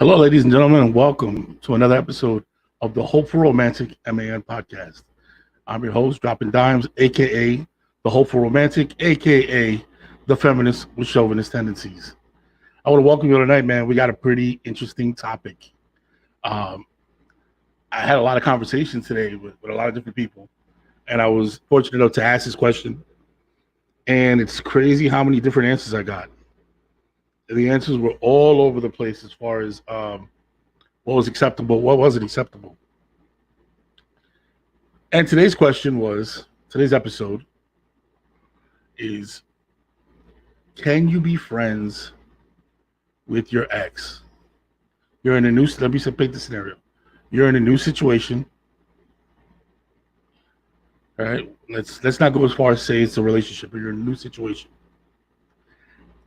Hello, ladies and gentlemen, and welcome to another episode of the Hopeful Romantic M.A.N. podcast. I'm your host, Dropping Dimes, a.k.a. the Hopeful Romantic, a.k.a. the Feminist with Chauvinist tendencies. I want to welcome you tonight, man. We got a pretty interesting topic. I had a lot of conversations today with a lot of different people, and I was fortunate enough to ask this question, and it's crazy how many different answers I got. The answers were all over the place as far as what was acceptable, what wasn't acceptable. And today's episode is, can you be friends with your ex? You're in a new, let me paint the scenario. You're in a new situation. All right, let's not go as far as say it's a relationship, but you're in a new situation.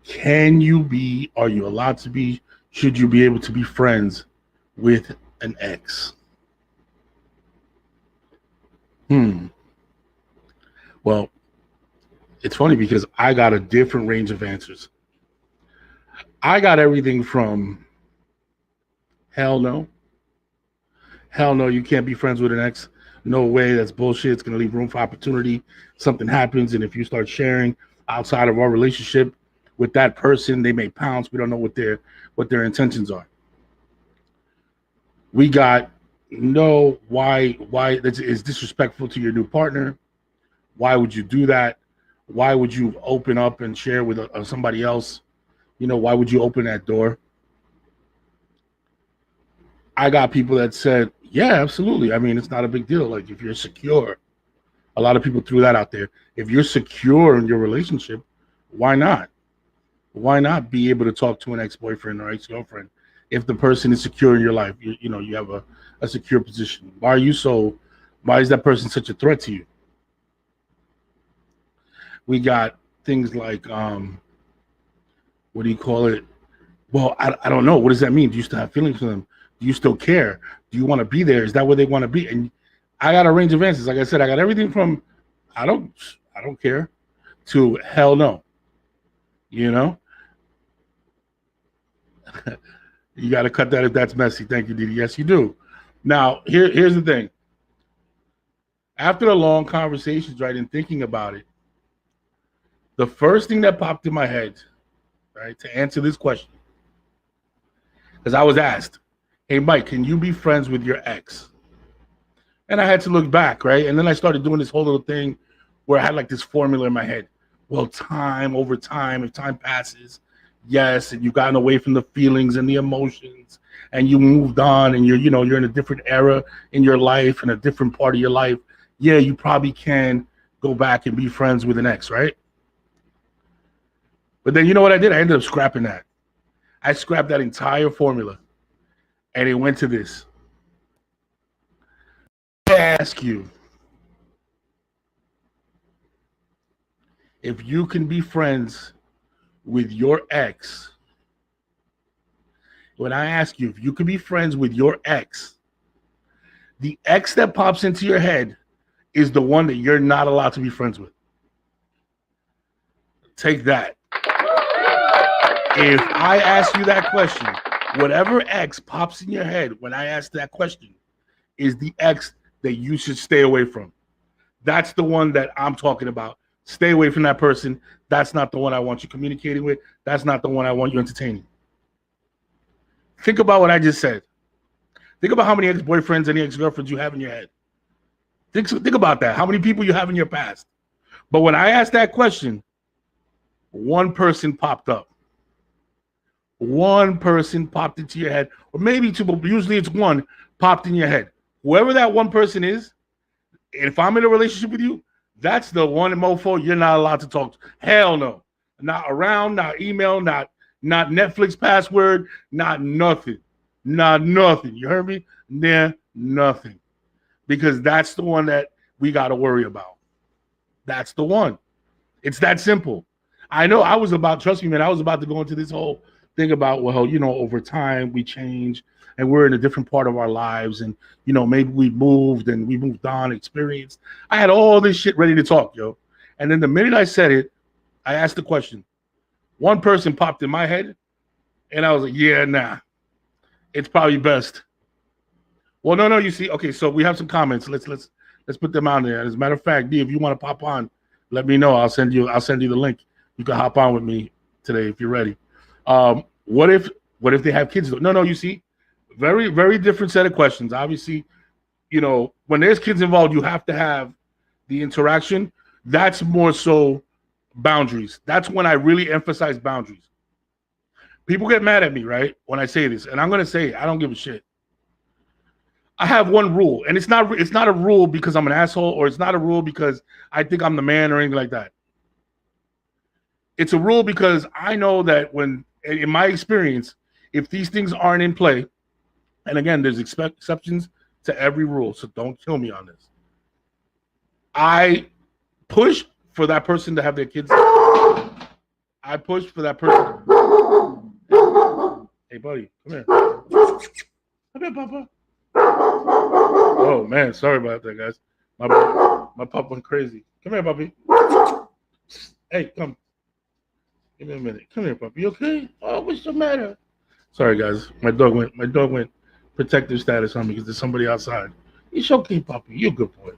Can you be, are you allowed to be, should you be able to be friends with an ex? Well, it's funny because I got a different range of answers. I got everything from hell no, you can't be friends with an ex. No way, that's bullshit. It's going to leave room for opportunity. Something happens, and if you start sharing outside of our relationship with that person, they may pounce. We don't know what their intentions are. We got no, why that is disrespectful to your new partner. Why would you do that? Why would you open up and share with somebody else? You know, why would you open that door? I got people that said, yeah, absolutely. I mean, it's not a big deal. Like, if you're secure, a lot of people threw that out there. If you're secure in your relationship, why not? Why not be able to talk to an ex-boyfriend or ex-girlfriend if the person is secure in your life? You have a secure position. Why is that person such a threat to you? We got things like, what do you call it? Well, I don't know. What does that mean? Do you still have feelings for them? Do you still care? Do you want to be there? Is that where they want to be? And I got a range of answers. Like I said, I got everything from I don't care to hell no. You know? You got to cut that if that's messy. Thank you, Didi. Yes, you do. Now, here's the thing. After the long conversations, right, and thinking about it, the first thing that popped in my head, right, to answer this question, because I was asked, hey, Mike, can you be friends with your ex? And I had to look back, right? And then I started doing this whole little thing where I had like this formula in my head. Well, over time, if time passes, yes, and you've gotten away from the feelings and the emotions, and you moved on, and you're in a different era in your life and a different part of your life. Yeah, you probably can go back and be friends with an ex, right? But then you know what I did? I ended up scrapping that. I scrapped that entire formula, and it went to this. I ask you, if you can be friends with your ex, when I ask you if you can be friends with your ex, the ex that pops into your head is the one that you're not allowed to be friends with. Take that. If I ask you that question, whatever ex pops in your head when I ask that question is the ex that you should stay away from. That's the one that I'm talking about. Stay away from that person. That's not the one I want you communicating with. That's not the one I want you entertaining. Think about what I just said. Think about how many ex-boyfriends and ex-girlfriends you have in your head. Think about that. How many people you have in your past. But when I asked that question, one person popped up. One person popped into your head, or maybe two, but usually it's one popped in your head. Whoever that one person is, if I'm in a relationship with you, That's the one mofo you're not allowed to talk to. Hell no. Not around, not email, not Netflix password, not nothing. Not nothing. You heard me? Nah, nothing. Because that's the one that we got to worry about. That's the one. It's that simple. I know trust me, man, I was about to go into this whole thing about, well, over time we change and we're in a different part of our lives. And, maybe we moved on, experienced. I had all this shit ready to talk, yo. And then the minute I said it, I asked the question. One person popped in my head and I was like, yeah, nah, it's probably best. Well, no, you see, okay, so we have some comments. Let's put them out there. As a matter of fact, D, if you want to pop on, let me know. I'll send you the link. You can hop on with me today if you're ready. What if they have kids? No, you see, very, very different set of questions. Obviously, when there's kids involved, you have to have the interaction. That's more so boundaries. That's when I really emphasize boundaries. People get mad at me, right, when I say this, and I'm gonna say I don't give a shit. I have one rule, and it's not a rule because I'm an asshole, or it's not a rule because I think I'm the man or anything like that. It's a rule because I know that in my experience, if these things aren't in play, and again, there's exceptions to every rule, so don't kill me on this. I push for that person to have their kids. I push for that person. Hey, buddy, come here. Come here, Papa. Oh man, sorry about that, guys. My pup went crazy. Come here, puppy. Hey, come. Give me a minute. Come here, puppy. You okay? Oh, what's the matter? Sorry, guys. My dog went protective status on me because there's somebody outside. It's okay, puppy. You're a good boy.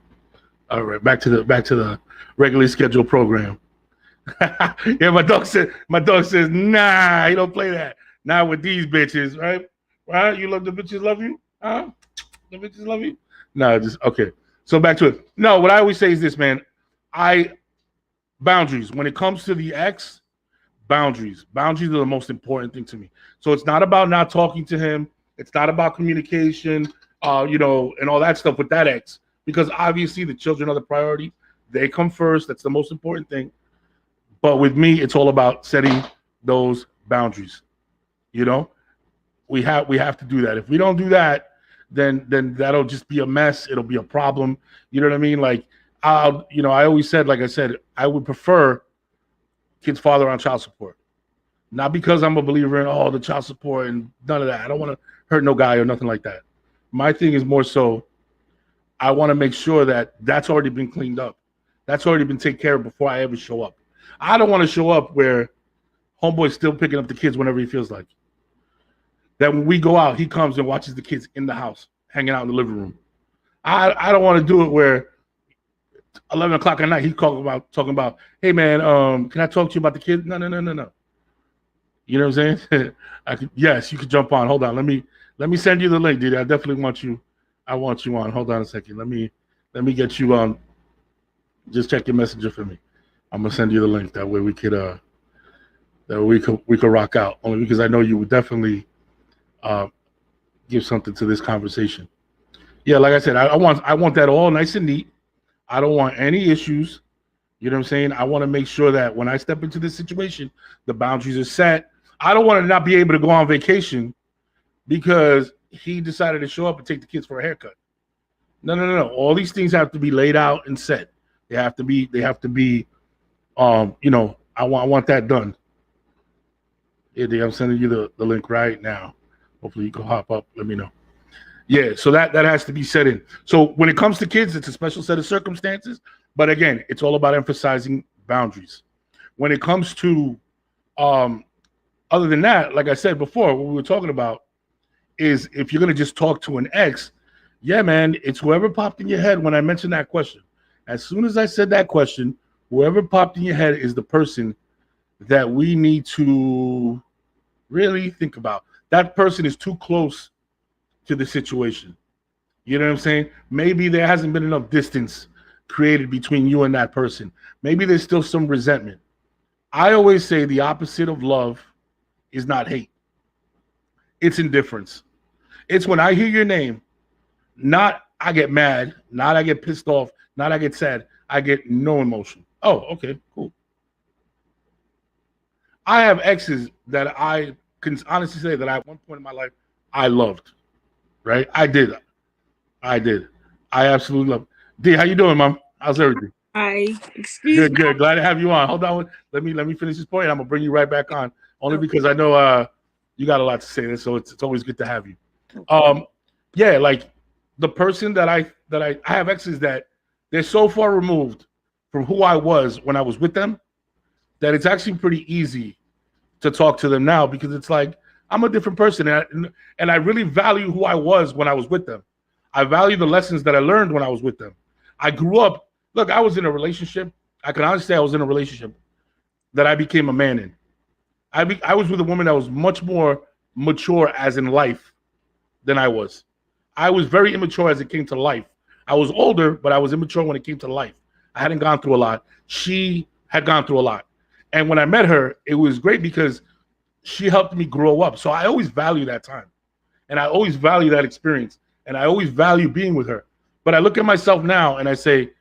All right, back to the regularly scheduled program. Yeah, my dog says, nah, you don't play that. Not with these bitches, right? Right? You love the bitches love you? Huh? The bitches love you? No, just okay. So back to it. No, what I always say is this, man. Boundaries. When it comes to the ex, boundaries. Boundaries are the most important thing to me. So it's not about not talking to him. It's not about communication, and all that stuff with that ex. Because obviously the children are the priority. They come first. That's the most important thing. But with me, it's all about setting those boundaries. We have to do that. If we don't do that, then that'll just be a mess. It'll be a problem. You know what I mean? Like I always said, like I said, I would prefer kids' father on child support. Not because I'm a believer in the child support and none of that. I don't want to hurt no guy or nothing like that. My thing is more so I want to make sure that that's already been cleaned up. That's already been taken care of before I ever show up. I don't want to show up where homeboy's still picking up the kids whenever he feels like. That when we go out, he comes and watches the kids in the house, hanging out in the living room. I don't want to do it where 11 o'clock at night he's talking about, hey man, can I talk to you about the kids? No. You know what I'm saying? Yes, you could jump on. Hold on, let me send you the link, dude. I definitely want you. I want you on. Hold on a second. Let me get you on. Just check your messenger for me. I'm gonna send you the link. That way we could rock out. Only because I know you would definitely give something to this conversation. Yeah, like I said, I want that all nice and neat. I don't want any issues. You know what I'm saying? I want to make sure that when I step into this situation, the boundaries are set. I don't want to not be able to go on vacation because he decided to show up and take the kids for a haircut. No. All these things have to be laid out and set. They have to be I want that done. Yeah, I'm sending you the link right now. Hopefully you can hop up. Let me know. Yeah, so that has to be set in. So when it comes to kids, it's a special set of circumstances. But again, it's all about emphasizing boundaries. When it comes to, other than that, like I said before, what we were talking about is if you're going to just talk to an ex, yeah, man, it's whoever popped in your head when I mentioned that question. As soon as I said that question, whoever popped in your head is the person that we need to really think about. That person is too close to the situation. You know what I'm saying? Maybe there hasn't been enough distance created between you and that person. Maybe there's still some resentment. I always say the opposite of love is not hate. It's indifference. It's when I hear your name, not I get mad, not I get pissed off, not I get sad. I get no emotion. Oh, okay, cool. I have exes that I can honestly say that at one point in my life I loved. Right? I did. I did. I absolutely love. D, how you doing, Mom? How's everything? Hi, excuse Good, me. good. Glad to have you on. Hold on. Let me finish this point. I'm gonna bring you right back on. Only Okay, because I know you got a lot to say, so it's always good to have you. okay. Um, yeah, like the person that I have exes that they're so far removed from who I was when I was with them that it's actually pretty easy to talk to them now because it's like I'm a different person and I really value who I was when I was with them. I value the lessons that I learned when I was with them. I grew up. Look, I was in a relationship. I can honestly say I was in a relationship that I became a man in. I was with a woman that was much more mature as in life than I was. I was very immature as it came to life. I was older, but I was immature when it came to life. I hadn't gone through a lot. She had gone through a lot. And when I met her, it was great because she helped me grow up. So I always value that time. And I always value that experience. And I always value being with her. But I look at myself now and I say,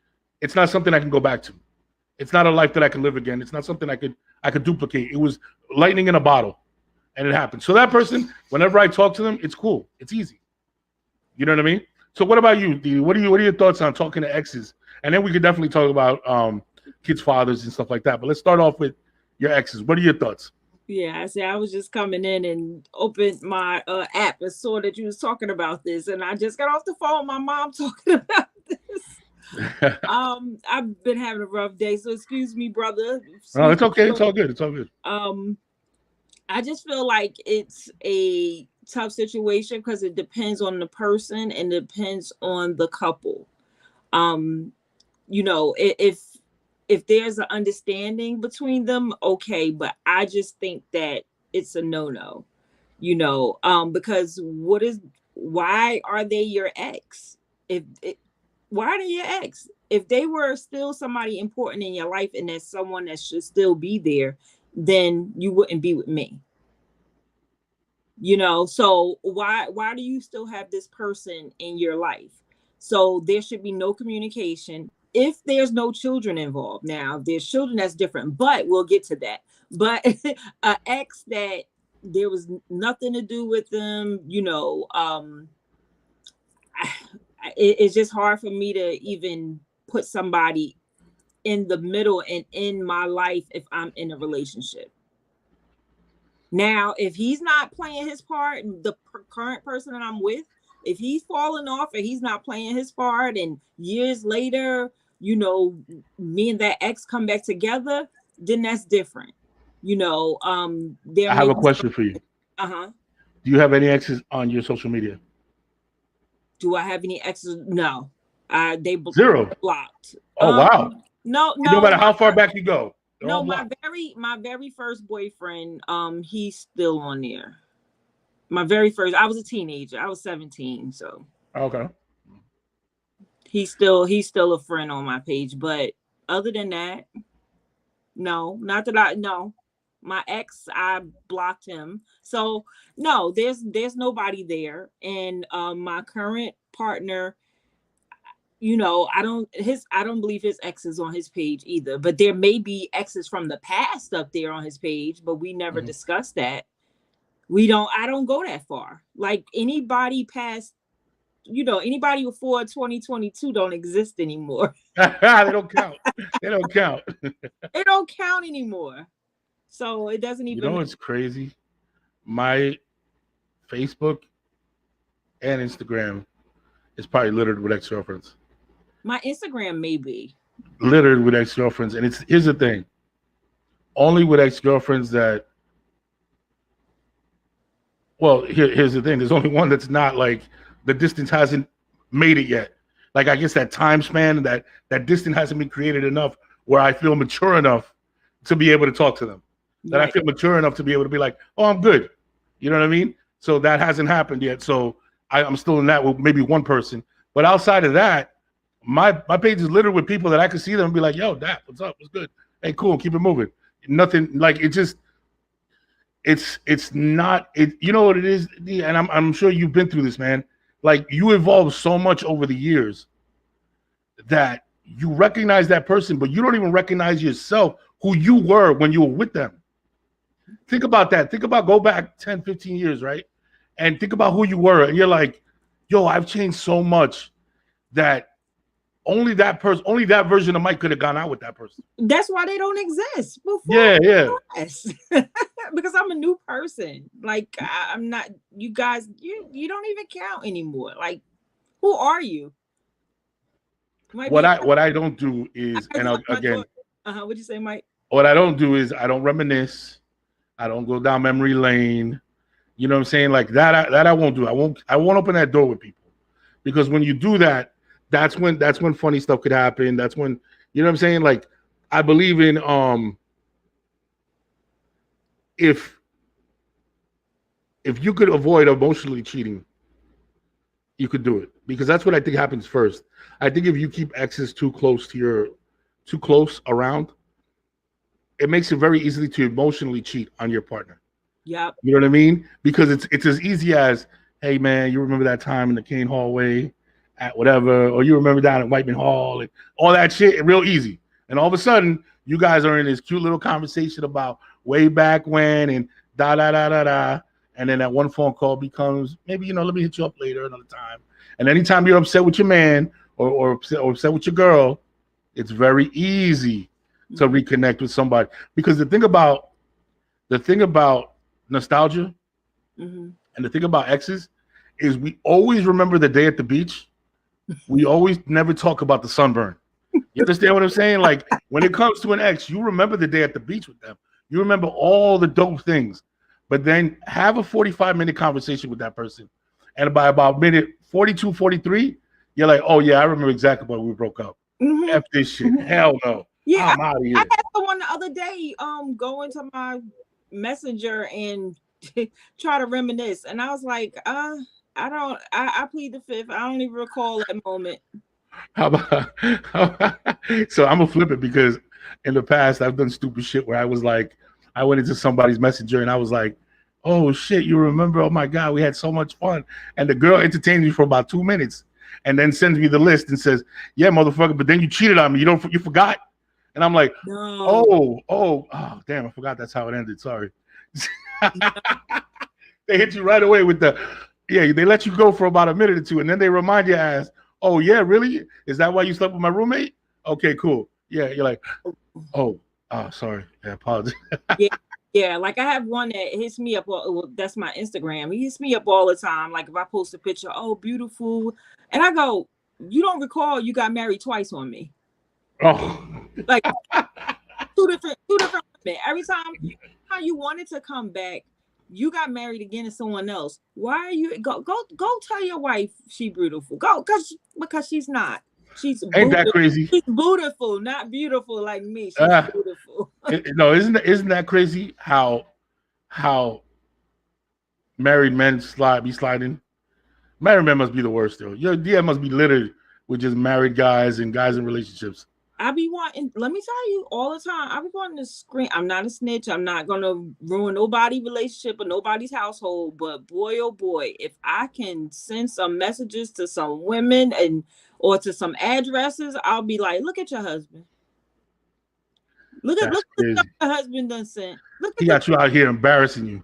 it's not something I can go back to. It's not a life that I can live again. It's not something I could duplicate. It was lightning in a bottle, and it happened. So that person, whenever I talk to them, it's cool. It's easy. You know what I mean? So what about you, Dee? What are your thoughts on talking to exes? And then we could definitely talk about kids' fathers and stuff like that. But let's start off with your exes. What are your thoughts? Yeah, I see. I was just coming in and opened my app and saw that you was talking about this, and I just got off the phone with my mom talking about this. I've been having a rough day, so excuse me, brother. No, Excuse it's okay. me. It's all good. It's all good. Um, I just feel like it's a tough situation because it depends on the person and depends on the couple. Um, if there's an understanding between them, okay, but I just think that it's a no-no. Because why are they your ex? if it, why are they your ex? If they were still somebody important in your life and there's someone that should still be there, then you wouldn't be with me. So why do you still have this person in your life? So there should be no communication if there's no children involved. Now if there's children, that's different, but we'll get to that. But a ex that there was nothing to do with them, it's just hard for me to even put somebody in the middle and in my life if I'm in a relationship. Now, if he's not playing his part, the current person that I'm with, if he's falling off and he's not playing his part, and years later, me and that ex come back together, then that's different. There I have may a be question for you. uh-huh. Do you have any exes on your social media? Do I have any exes? No. They Zero. blocked. Oh wow. No, No no, matter how far back you go, they're all no, my blocked. very first boyfriend, he's still on there. My very first, I was a teenager. I was 17, so Okay. he's still a friend on my page. But other than that, no, not that I no. My ex, I blocked him. So no, there's nobody there. And my current partner, I don't believe his ex is on his page either. But there may be exes from the past up there on his page, but we never Mhm. discussed that. I don't go that far. Like anybody past, anybody before 2022 don't exist anymore. They don't count. They don't count. It don't count anymore. So it doesn't You even know matter. what's crazy? My Facebook and Instagram is probably littered with ex-girlfriends. My Instagram maybe. Littered with ex-girlfriends. And here's the thing. Only with ex-girlfriends that here's the thing. There's only one that's not like the distance hasn't made it yet. Like I guess that time span, that distance hasn't been created enough where I feel mature enough to be able to talk to them. That I Right. feel mature enough to be able to be like, oh, I'm good. You know what I mean? So that hasn't happened yet. So I'm still in that with maybe one person. But outside of that, my page is littered with people that I can see them and be like, yo, Dap, what's up? What's good? Hey, cool, keep it moving. Nothing like it just it's not it, you know what it is, and I'm sure you've been through this, man. Like you evolve so much over the years that you recognize that person, but you don't even recognize yourself, who you were when you were with them. Think about that. Think about, go back 10, 15 years, right? And think about who you were. And you're like, yo, I've changed so much that only that person, only that version of Mike could have gone out with that person. That's why they don't exist before. Yeah. Yes. Because I'm a new person. Like I'm not, you guys, you don't even count anymore. Like, who are you? What I don't do is, and again, what'd you say, Mike? what I don't do is I don't reminisce. I don't go down memory lane. You know what I'm saying? Like that I won't do. I won't open that door with people. Because when you do that, that's when funny stuff could happen. That's when, you know what I'm saying? Like, I believe in if you could avoid emotionally cheating, you could do it, because that's what I think happens first. I think if you keep exes too close around, it makes it very easily to emotionally cheat on your partner. Yep. You know what I mean? Because it's as easy as, hey man, you remember that time in the Kane hallway at whatever, or you remember down at Whiteman Hall, and all that shit, real easy. And all of a sudden, you guys are in this cute little conversation about way back when, and da da da da da. And then that one phone call becomes, maybe, let me hit you up later another time. And anytime you're upset with your man, or upset with your girl, it's very easy to reconnect with somebody. Because the thing about nostalgia, and the thing about exes is we always remember the day at the beach. We always never talk about the sunburn. You understand what I'm saying? Like, when it comes to an ex, you remember the day at the beach with them. You remember all the dope things. But then have a 45-minute conversation with that person. And by about minute 42, 43, you're like, oh yeah, I remember exactly when we broke up. F this shit. Hell no. Yeah, I'm out of here. I had someone the other day go into my messenger and try to reminisce. And I was like, I plead the fifth. I don't even recall that moment. So I'm gonna flip it, because in the past I've done stupid shit where I was like, I went into somebody's messenger and I was like, oh shit, you remember? Oh my God, we had so much fun. And the girl entertained me for about 2 minutes and then sends me the list and says, yeah, motherfucker, but then you cheated on me. You forgot. And I'm like, no. Oh, damn, I forgot that's how it ended. Sorry. They hit you right away with they let you go for about a minute or two, and then they remind your ass, oh yeah, really? Is that why you slept with my roommate? Okay, cool. Yeah, you're like, oh, sorry. Yeah, apologies. Yeah, like I have one that hits me up. Well, that's my Instagram. He hits me up all the time. Like if I post a picture, oh, beautiful. And I go, you don't recall you got married twice on me. Oh. Like two different women. Every time you wanted to come back, you got married again to someone else. Why are you go tell your wife she beautiful? Because she's not. She's ain't that crazy? She's beautiful, not beautiful like me. She's beautiful. No, isn't that crazy how married men be sliding? Married men must be the worst though. Your DM must be littered with just married guys and guys in relationships. I be wanting, let me tell you all the time, I be wanting to scream. I'm not a snitch. I'm not going to ruin nobody's relationship or nobody's household. But boy, oh boy, if I can send some messages to some women or to some addresses, I'll be like, look at your husband. Look at what your husband done sent. He got you out here embarrassing you.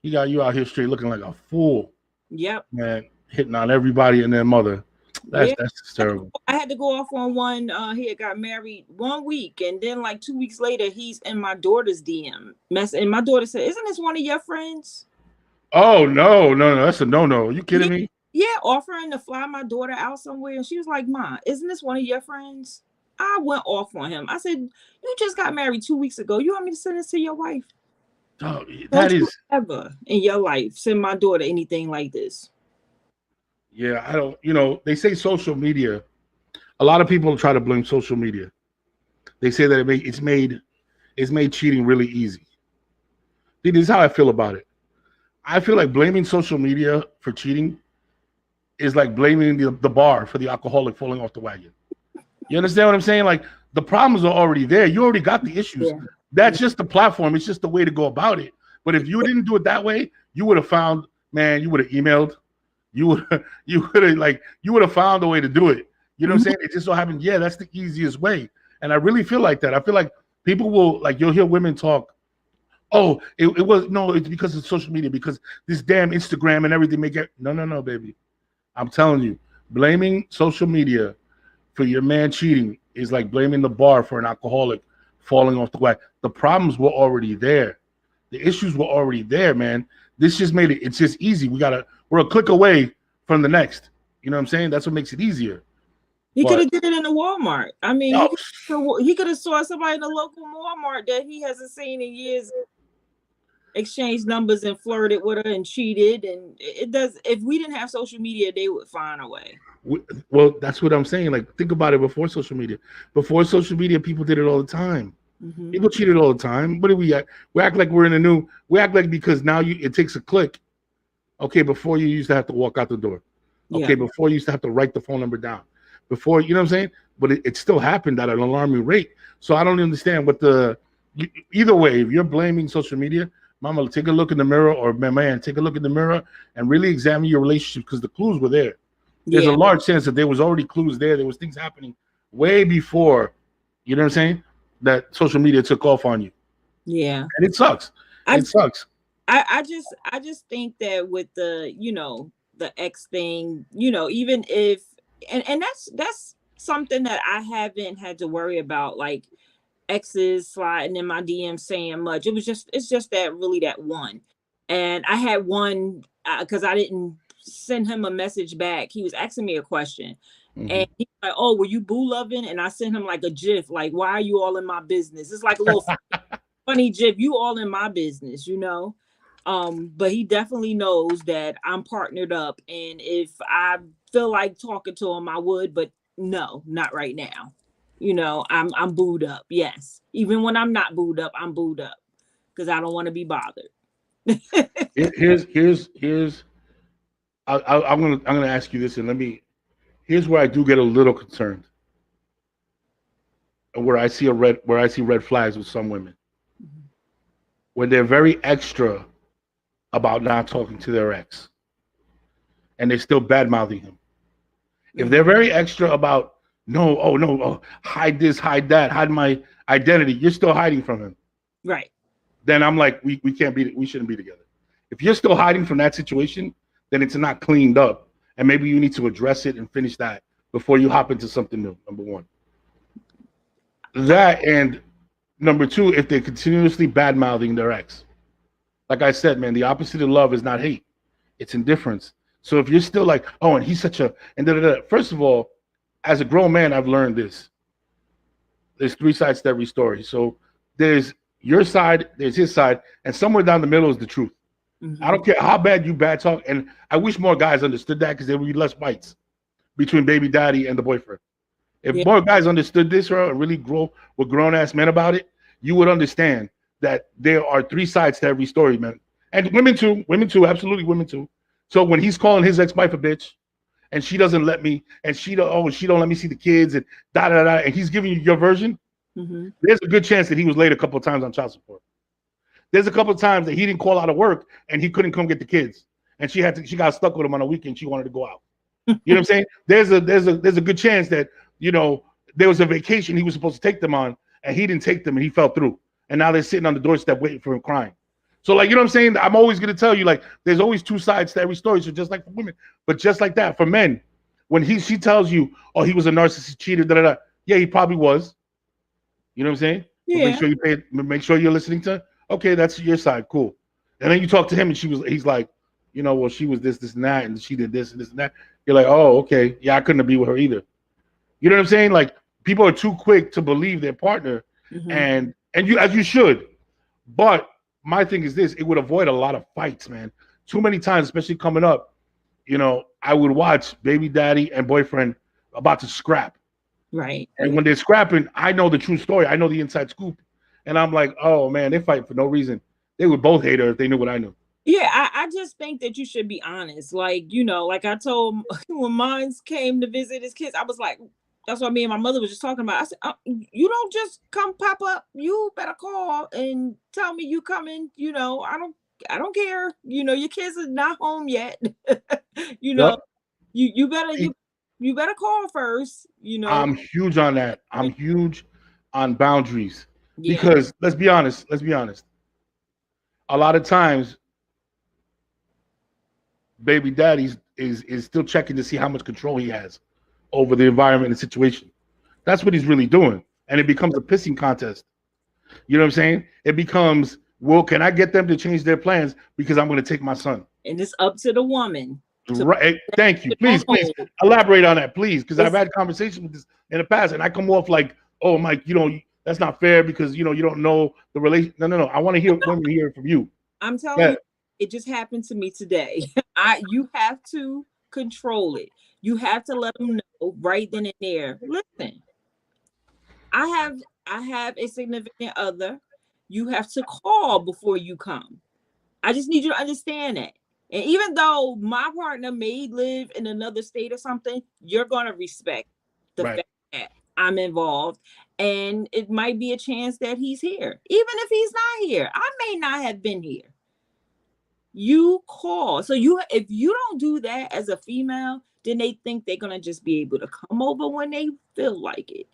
He got you out here straight looking like a fool. Yep. Man, hitting on everybody and their mother. That's terrible. I had to go off on one. He had got married 1 week, and then like 2 weeks later, he's in my daughter's DM. And my daughter said, "Isn't this one of your friends?" Oh no, that's a no. Are you kidding me? Yeah, offering to fly my daughter out somewhere, and she was like, "Ma, isn't this one of your friends?" I went off on him. I said, "You just got married 2 weeks ago. You want me to send this to your wife?" Oh, that is ever in your life send my daughter anything like this. Yeah, I don't, they say social media. A lot of people try to blame social media. They say that it's made cheating really easy. See, this is how I feel about it. I feel like blaming social media for cheating is like blaming the bar for the alcoholic falling off the wagon. You understand what I'm saying? Like, the problems are already there. You already got the issues. Yeah. That's just the platform. It's just the way to go about it. But if you didn't do it that way, you would have found, man, you would have emailed. You would have found a way to do it. You know what I'm saying? It just so happened, yeah, that's the easiest way. And I really feel like that. I feel like people will, like, you'll hear women talk, oh, it was, no, it's because of social media, because this damn Instagram and everything make it. No, no, no, baby. I'm telling you, blaming social media for your man cheating is like blaming the bar for an alcoholic falling off the wagon. The problems were already there. The issues were already there, man. This just made it, it's just easy. We're a click away from the next. You know what I'm saying? That's what makes it easier. He could But have did it in a Walmart. I mean, no, he could have saw somebody in a local Walmart that he hasn't seen in years, exchanged numbers and flirted with her and cheated. And it does. If we didn't have social media, they would find a way. well, that's what I'm saying. Like, think about it before social media. Before social media, people did it all the time. Mm-hmm. People cheated all the time. What do we act? We act like we're in a new. We act like because now it takes a click. Okay, before you used to have to walk out the door. Okay, Yeah. before you used to have to write the phone number down. Before, you know what I'm saying? But it still happened at an alarming rate. So I don't understand what either way, if you're blaming social media, mama, take a look in the mirror, or man, take a look in the mirror and really examine your relationship, because the clues were there. There's a Yeah. large chance that there was already clues there. There was things happening way before, you know what I'm saying, that social media took off on you. Yeah. And it sucks. I It sucks. I just think that with the, the X thing, even if, and that's something that I haven't had to worry about, like exes sliding in my DM saying much. It's just that, really, that one. And I had one, because I didn't send him a message back. He was asking me a question. And Mhm. he's like, "Oh, were you boo loving?" And I sent him like a GIF, like, "Why are you all in my business?" It's like a little funny GIF. You all in my business. But he definitely knows that I'm partnered up, and if I feel like talking to him, I would, but no, not right now. I'm booed up. Yes, even when I'm not booed up, I'm booed up because I don't want to be bothered. Here's I'm gonna ask you this, and here's where I do get a little concerned, and where I see red flags with some women, when they're very extra about not talking to their ex, and they're still bad mouthing him. If they're very extra about, no, oh no, oh, hide this, hide that, hide my identity, you're still hiding from him. Right. Then I'm like, we shouldn't be together. If you're still hiding from that situation, then it's not cleaned up, and maybe you need to address it and finish that before you hop into something new. Number one, that, and number two, if they're continuously bad mouthing their ex, like I said, man, the opposite of love is not hate; it's indifference. So if you're still like, oh, and he's such a, and da da da. First of all, as a grown man, I've learned this. There's three sides to every story. So there's your side, there's his side, and somewhere down the middle is the truth. Mm-hmm. I don't care how bad you bad talk, and I wish more guys understood that, because there would be less fights between baby daddy and the boyfriend. If Yeah. more guys understood this, or really with grown ass men about it, you would understand that there are three sides to every story, man. And women too, absolutely women too. So when he's calling his ex-wife a bitch, and she doesn't let me, and she don't let me see the kids, and da da da, and he's giving you your version, Mm-hmm. there's a good chance that he was late a couple of times on child support. There's a couple of times that he didn't call out of work and he couldn't come get the kids, and she got stuck with him on a weekend. She wanted to go out. You know what I'm saying? There's a good chance that, there was a vacation he was supposed to take them on, and he didn't take them, and he fell through, and now they're sitting on the doorstep waiting for him, crying. So, like, you know what I'm saying? I'm always going to tell you, like, there's always two sides to every story. So just like for women, but just like that for men, when she tells you, oh, he was a narcissist, cheater, da da da, yeah, he probably was. You know what I'm saying? But Yeah. make sure you're listening to. Okay, that's your side, cool. And then you talk to him, and he's like, well, she was this, and that, and she did this and this and that. You're like, oh, okay, yeah, I couldn't be with her either. You know what I'm saying? Like, people are too quick to believe their partner, Mm-hmm. and you, as you should. But my thing is this: it would avoid a lot of fights, man. Too many times, especially coming up, I would watch baby daddy and boyfriend about to scrap. Right. And when they're scrapping, I know the true story. I know the inside scoop. And I'm like, oh man, they're fighting for no reason. They would both hate her if they knew what I knew. Yeah, I just think that you should be honest. Like, like I told when mines came to visit his kids, I was like, that's what me and my mother was just talking about. I said, you don't just come pop up. You better call and tell me you coming. I don't care. Your kids are not home yet. you know, Yep. you better you better call first, I'm huge on that. I'm huge on boundaries Yeah. because let's be honest. Let's be honest. A lot of times, baby daddies is still checking to see how much control he has over the environment and situation. That's what he's really doing, and it becomes a pissing contest. You know what I'm saying? It becomes, well, can I get them to change their plans because I'm going to take my son? And it's up to the woman to Right. Thank you. Please, please know. elaborate on that, please, because I've It's, had conversations with this in the past, and I come off like, oh, Mike, that's not fair because you don't know the relation. No, no, no. I want to hear women hear it from you. I'm telling Yeah. you, it just happened to me today. You have to control it. You have to let them know right then and there. Listen, I have I have a significant other. You have to call before you come. I just need you to understand that. And even though my partner may live in another state or something, you're going to respect the Right. fact that I'm involved. And it might be a chance that he's here. Even if he's not here, I may not have been here. You call. So if you don't do that as a female, then they think they're going to just be able to come over when they feel like it.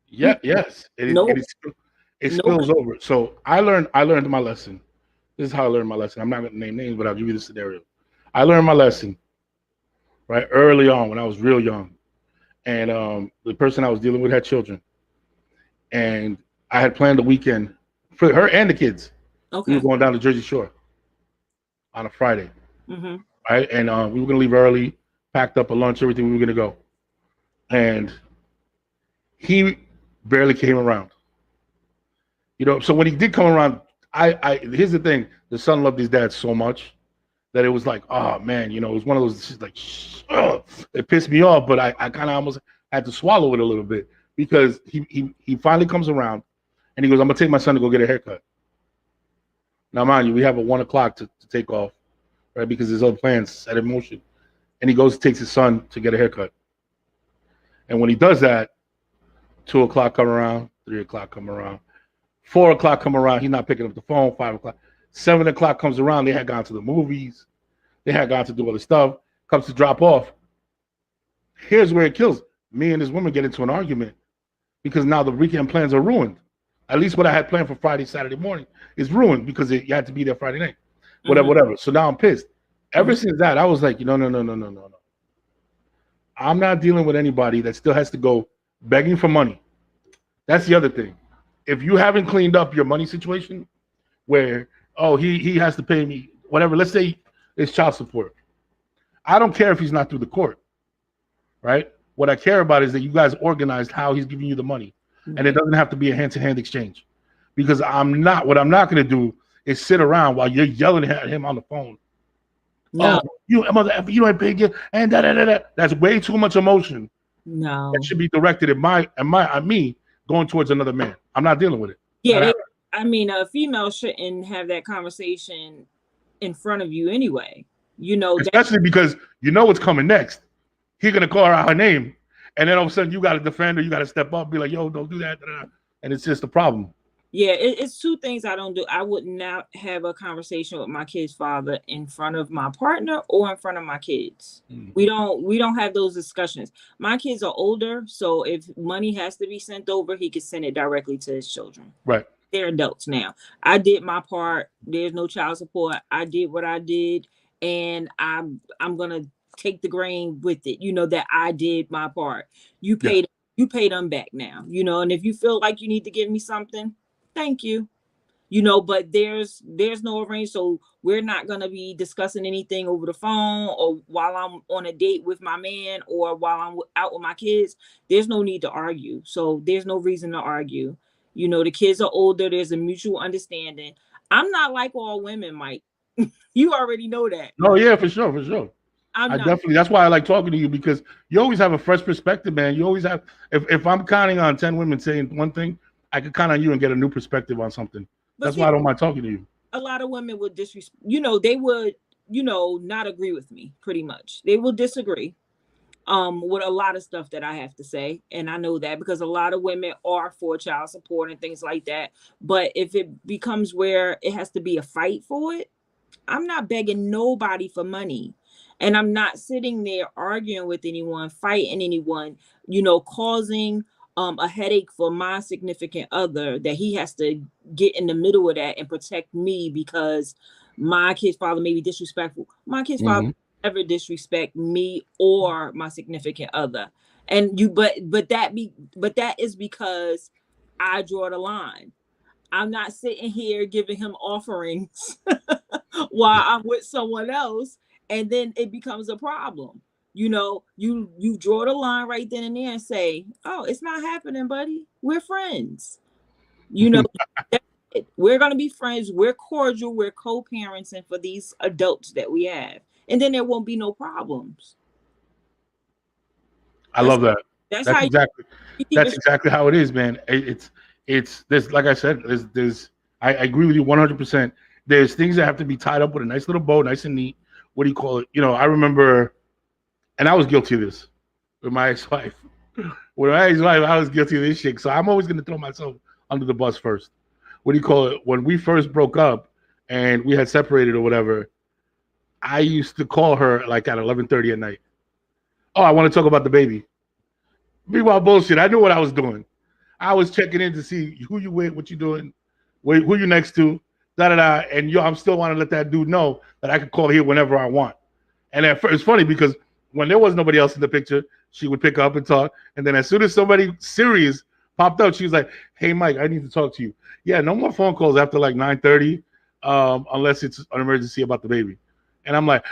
Yeah. Yes. No, It no. spills over. So I learned my lesson. This is how I learned my lesson. I'm not going to name names, but I'll give you the scenario. I learned my lesson right early on when I was real young, and the person I was dealing with had children, and I had planned a weekend for her and the kids. We were Okay. going down to Jersey Shore on a Friday, Mm-hmm. right? And we were going to leave early, packed up a lunch, everything. We were going to go, and he barely came around. So when he did come around, I here's the thing: the son loved his dad so much that it was like, oh man, it was one of those just like, it pissed me off, but I kind of almost had to swallow it a little bit because he finally comes around and he goes, I'm gonna take my son to go get a haircut. Now, mind you, we have a 1 o'clock to take off, right? Because there's other plans set in motion. And he goes, takes his son to get a haircut. And when he does that, 2 o'clock come around, 3 o'clock come around, 4 o'clock come around, he's not picking up the phone, 5 o'clock. 7 o'clock comes around, they had gone to the movies, they had gone to do other stuff, comes to drop off. Here's where it kills. Me and this woman get into an argument because now the weekend plans are ruined. At least what I had planned for Friday, Saturday morning is ruined because you had to be there Friday night. Whatever, Mm-hmm. whatever. So now I'm pissed. Ever Mm-hmm. since that, I was like, no, no, no, no, no, no, no. I'm not dealing with anybody that still has to go begging for money. That's the other thing. If you haven't cleaned up your money situation, where he has to pay me whatever. Let's say it's child support. I don't care if he's not through the court, right? What I care about is that you guys organized how he's giving you the money, and it doesn't have to be a hand-to-hand exchange. Because what I'm not going to do is sit around while you're yelling at him on the phone. No, Oh, you ain't paid yet, and da da da da. That's way too much emotion. That no. should be directed at me going towards another man. I'm not dealing with it. Yeah, I mean, a female shouldn't have that conversation in front of you anyway. That. Especially because you know what's coming next. He's gonna call her out her name, and then all of a sudden you got to defend her. You got to step up, be like, "Yo, don't do that," and it's just a problem. Yeah, it's two things I don't do. I would not have a conversation with my kid's father in front of my partner or in front of my kids. We don't have those discussions. My kids are older, so if money has to be sent over, he can send it directly to his children. Right. They're adults now. I did my part. There's no child support. I did what I did, and I'm gonna take the grain with it. That I did my part. You Yeah. paid them back now. And if you feel like you need to give me something, thank you. But there's no arrange, so we're not gonna be discussing anything over the phone or while I'm on a date with my man or while I'm out with my kids. There's no need to argue. So there's no reason to argue. The kids are older. There's a mutual understanding. I'm not like all women, Mike. You already know that. Oh yeah, for sure, for sure. I'm I not. definitely. That's why I like talking to you because you always have a fresh perspective, man. You always have. If I'm counting on 10 women saying one thing, I could count on you and get a new perspective on something. But That's see, why I don't mind talking to you. a lot of women would disrespect. They would. Not agree with me. Pretty much, they will disagree with a lot of stuff that I have to say. And I know that because a lot of women are for child support and things like that. But if it becomes where it has to be a fight for it, I'm not begging nobody for money. And I'm not sitting there arguing with anyone, fighting anyone, causing a headache for my significant other that he has to get in the middle of that and protect me because my kid's father may be disrespectful. My kid's father Mm-hmm. never disrespect me or my significant other. And that is because I draw the line. I'm not sitting here giving him offerings while I'm with someone else, and then it becomes a problem. You draw the line right then and there and say, "Oh, it's not happening, buddy. We're friends." You know, we're gonna be friends. We're cordial. We're co-parenting for these adults that we have, and then there won't be no problems. I That's love that. that's That's how exactly you keep that's it. exactly how it is, man. It's this, like I said, there's I agree with you 100%. There's things that have to be tied up with a nice little bow, nice and neat. What do you call it? I remember, and I was guilty of this with my ex-wife. With my ex-wife, I was guilty of this shit. So I'm always gonna throw myself under the bus first. What do you call it? When we first broke up and we had separated or whatever, I used to call her like at 11:30 at night. Oh, I want to talk about the baby. Meanwhile, bullshit. I knew what I was doing. I was checking in to see who you with, what you doing, who you next to, da da da. And I'm still want to let that dude know that I could call here whenever I want. And at first, it's funny because when there was nobody else in the picture, she would pick up and talk. And then as soon as somebody serious popped up, she was like, "Hey, Mike, I need to talk to you." Yeah, no more phone calls after like 9:30, unless it's an emergency about the baby. And I'm like,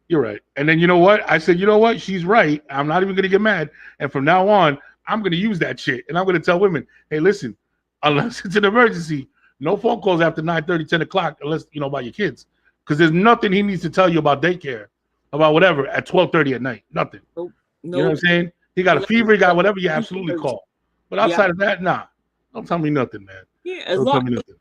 "You're right." And then you know what? I said, "You know what? She's right. I'm not even gonna get mad. And from now on, I'm gonna use that shit. And I'm gonna tell women, hey, listen, unless it's an emergency, no phone calls after 9:30, 10 o'clock, unless about your kids. Because there's nothing he needs to tell you about daycare, about whatever, at 12:30 at night. Nothing. Nope. You know what Nope. I'm saying? He got a fever, he got whatever, you absolutely call. But Yeah. outside of that, nah. Don't tell me nothing, man. Yeah, as Don't tell long me nothing.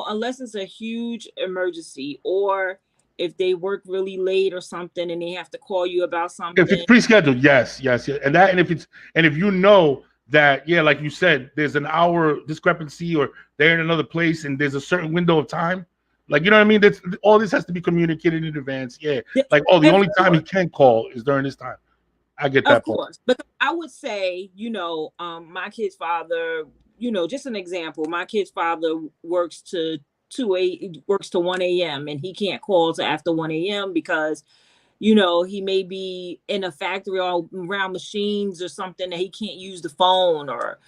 unless it's a huge emergency or if they work really late or something and they have to call you about If it's something. pre-scheduled, yes. And if you know that, yeah, like you said, there's an hour discrepancy or they're in another place and there's a certain window of time, like, you know what I mean? That's all. This has to be communicated in advance. Yeah, like, oh, the Of only time he course, can call is during this time. I get of that part. course. But I would say, my kid's father, just an example, my kid's father works to 1 a.m. and he can't call to after 1 a.m. because he may be in a factory or around machines or something that he can't use the phone or,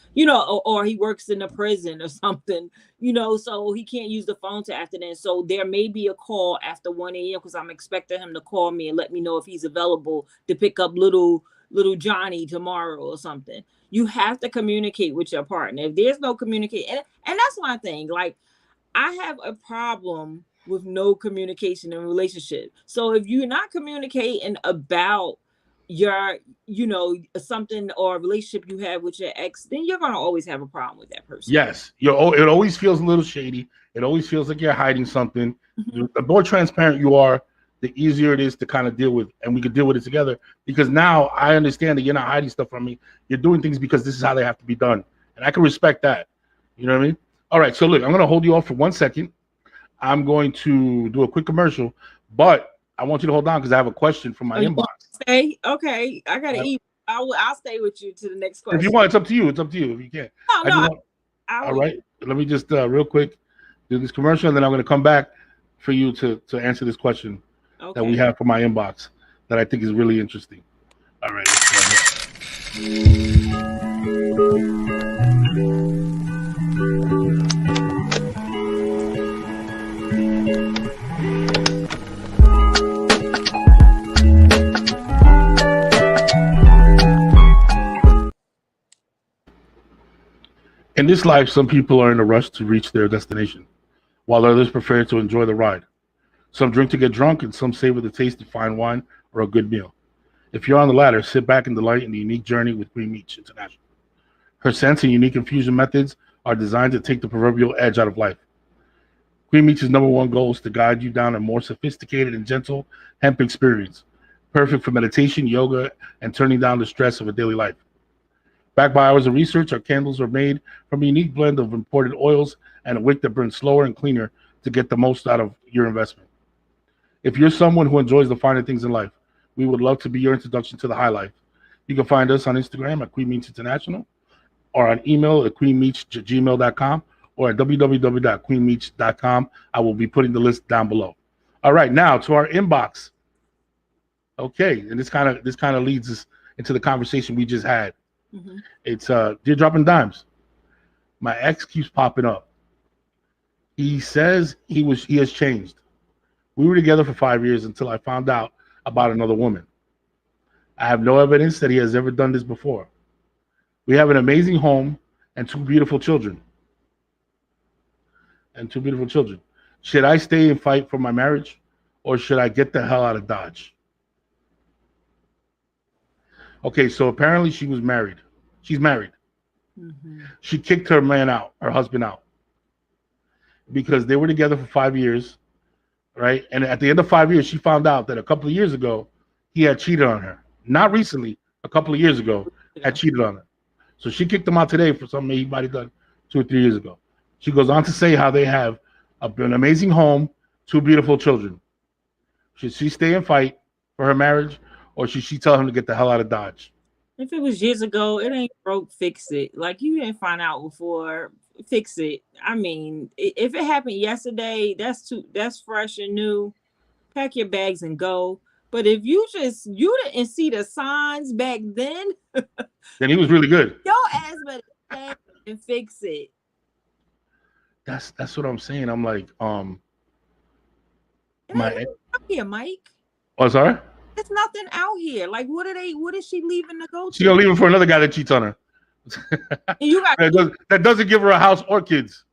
or he works in a prison or something, so he can't use the phone to after then. So there may be a call after 1 a.m. because I'm expecting him to call me and let me know if he's available to pick up little Johnny tomorrow or something. You have to communicate with your partner. If there's no communication, and that's my thing. Like, I have a problem with no communication in a relationship. So if you're not communicating about your, something or a relationship you have with your ex, then you're gonna always have a problem with that person. Yes, it always feels a little shady. It always feels like you're hiding something. Mhm. The more transparent you are, the easier it is to kind of deal with, and we could deal with it together. Because now I understand that you're not hiding stuff from me. You're doing things because this is how they have to be done, and I can respect that. You know what I mean? All right, so look, I'm gonna hold you off for 1 second. I'm going to do a quick commercial, but I want you to hold on because I have a question from my Oh, you inbox. want to stay? Okay, I gotta eat. I'll stay with you to the next If you question. want, it's up to you. It's up to you if you can. No, I just no, want. I All will. right, let me just real quick do this commercial, and then I'm going to come back for you to answer this question that we Okay. have from my inbox that I think is really interesting. All right. Let's go ahead. In this life, some people are in a rush to reach their destination, while others prefer to enjoy the ride. Some drink to get drunk, and some savor the taste of fine wine or a good meal. If you're on the latter, sit back and delight in the unique journey with Green Meats International. Her scents and unique infusion methods are designed to take the proverbial edge out of life. Green Meats' number one goal is to guide you down a more sophisticated and gentle hemp experience, perfect for meditation, yoga, and turning down the stress of a daily life. Backed by hours of research, our candles are made from a unique blend of imported oils and a wick that burns slower and cleaner to get the most out of your investment. If you're someone who enjoys the finer things in life, we would love to be your introduction to the high life. You can find us on Instagram at Queen Meets International or on email at queenmeets@gmail.com or at www.queenmeets.com. I will be putting the list down below. All right, now to our inbox. Okay, and this kind of leads us into the conversation we just had. Mm-hmm. It's Dear Dropping Dimes. My ex keeps popping up. He says he has changed. We were together for 5 years until I found out about another woman. I have no evidence that he has ever done this before. We have an amazing home and two beautiful children. Should I stay and fight for my marriage, or should I get the hell out of Dodge? Okay, so apparently she was married. She's married. Mm-hmm. She kicked her husband out, because they were together for 5 years, right? And at the end of 5 years, she found out that a couple of years ago, he had cheated on her. Not recently, a couple of years ago, had cheated on her. So she kicked him out today for something he might have done 2 or 3 years ago. She goes on to say how they have an amazing home, two beautiful children. Should she stay and fight for her marriage, or should she tell him to get the hell out of Dodge? If it was years ago, it ain't broke, fix it. Like, you didn't find out before, fix it. I mean, if it happened yesterday, that's fresh and new. Pack your bags and go. But if you didn't see the signs back then, Then he was really good. your ass better stay and fix it. That's what I'm saying. I'm like, It my ain't out here, Mike. oh, sorry. There's nothing out here. Like, what is she leaving to go She's to? gonna leave him for another guy that cheats on her. And you got that doesn't give her a house or kids.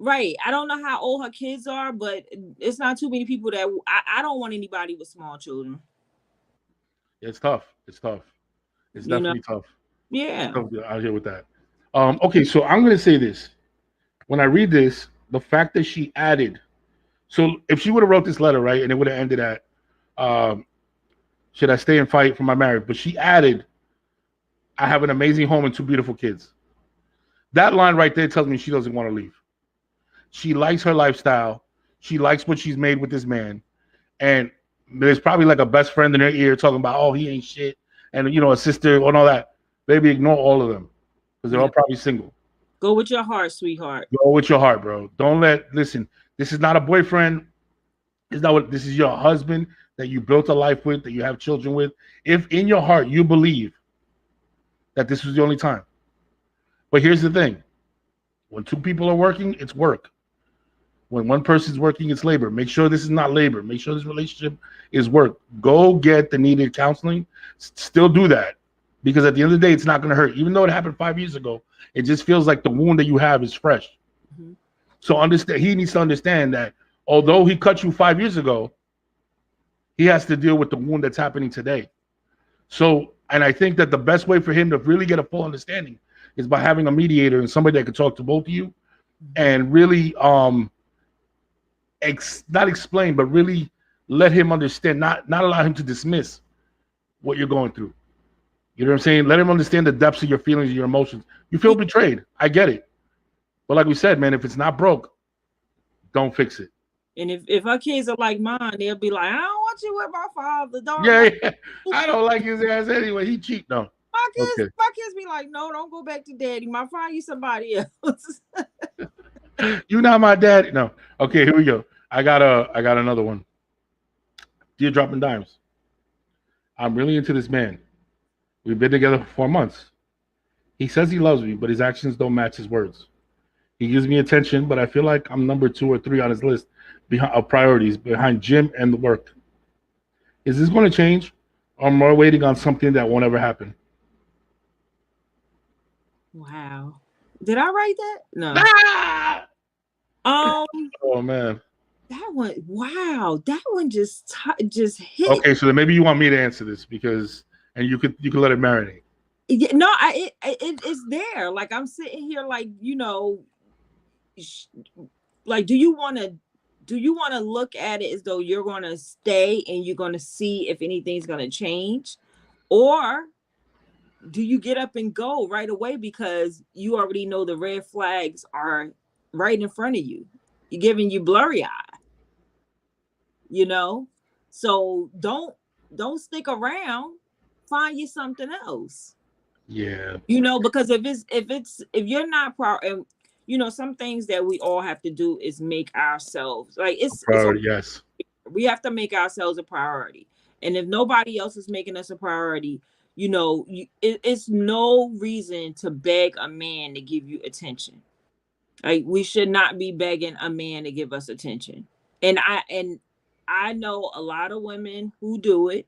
right. I don't know how old her kids are, but it's not too many people that I don't want anybody with small children. It's tough. It's definitely tough. Yeah. Tough out here with that. Okay, so I'm gonna say this. When I read this, the fact that she added, so if she would have wrote this letter, right, and it would have ended at, should I stay and fight for my marriage? But she added, I have an amazing home and two beautiful kids. That line right there tells me she doesn't want to leave. She likes her lifestyle. She likes what she's made with this man. And there's probably like a best friend in her ear talking about, oh, he ain't shit. And, a sister and all that. Baby, ignore all of them, because they're all probably single. Go with your heart, sweetheart. Go with your heart, bro. Listen, this is not a boyfriend. This is your husband that you built a life with, that you have children with. If in your heart you believe that this was the only time. But here's the thing. When two people are working, it's work. When one person's working, it's labor. Make sure this is not labor. Make sure this relationship is work. Go get the needed counseling. Still do that. Because at the end of the day, it's not going to hurt. Even though it happened 5 years ago, it just feels like the wound that you have is fresh. Mm-hmm. So he needs to understand that although he cut you 5 years ago, he has to deal with the wound that's happening today. So, and I think that the best way for him to really get a full understanding is by having a mediator and somebody that can talk to both of you and really not explain, but really let him understand, not allow him to dismiss what you're going through. You know what I'm saying? Let him understand the depths of your feelings and your emotions. You feel betrayed. I get it. But like we said, man, if it's not broke, don't fix it. And if her kids are like mine, they'll be like, I don't want you with my father. Don't. Yeah. I don't like his ass anyway. He cheat though. My kids be like, no, don't go back to daddy. Might find you somebody else. You're not my daddy. No. Okay, here we go. I got another one. Dear Dropping Dimes. I'm really into this man. We've been together for 4 months. He says he loves me, but his actions don't match his words. He gives me attention, but I feel like I'm number 2 or 3 on his list of priorities behind gym and the work. Is this going to change, or am I waiting on something that won't ever happen? Wow. Did I write that? No. Ah! Oh man. That one. Wow. That one just hit. Okay, so then maybe you want me to answer this and you could let it marinate. Yeah, no, it's there. Like, I'm sitting here, like, like, do you want to look at it as though you're going to stay and you're going to see if anything's going to change, or do you get up and go right away because you already know the red flags are right in front of you? You're giving you blurry eye, So don't stick around. Find you something else. Yeah. Because if you're not proud, and some things that we all have to do is make ourselves like it's Priority, yes. we have to make ourselves a priority. And if nobody else is making us a priority, it's no reason to beg a man to give you attention. Like, we should not be begging a man to give us attention. And I know a lot of women who do it.